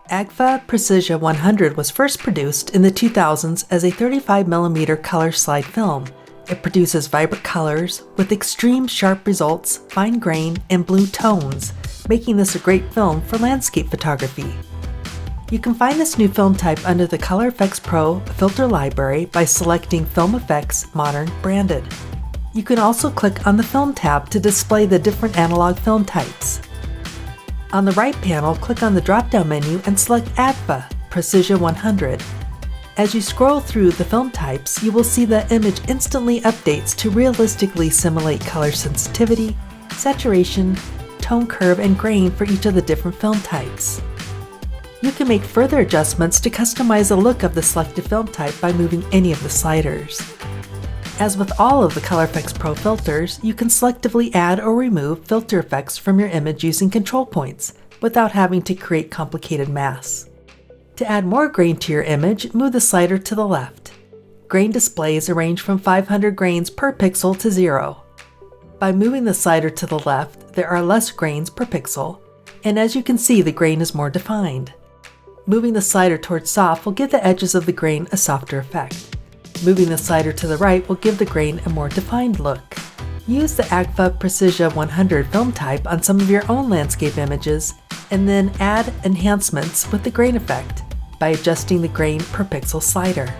Agfa Precisa 100 was first produced in the 2000s as a 35mm color slide film. It produces vibrant colors with extreme sharp results, fine grain, and blue tones, making this a great film for landscape photography. You can find this new film type under the Film Efex Pro filter library by selecting Film Efex Modern Branded. You can also click on the Film tab to display the different analog film types. On the right panel, click on the drop-down menu and select Agfa Precisa 100. As you scroll through the film types, you will see the image instantly updates to realistically simulate color sensitivity, saturation, tone curve, and grain for each of the different film types. You can make further adjustments to customize the look of the selected film type by moving any of the sliders. As with all of the Film Efex Pro filters, you can selectively add or remove filter effects from your image using control points, without having to create complicated masks. To add more grain to your image, move the slider to the left. Grain displays range from 500 grains per pixel to 0. By moving the slider to the left, there are less grains per pixel, and as you can see, the grain is more defined. Moving the slider towards soft will give the edges of the grain a softer effect. Moving the slider to the right will give the grain a more defined look. Use the Agfa Precisa 100 film type on some of your own landscape images, and then add enhancements with the grain effect by adjusting the grain per pixel slider.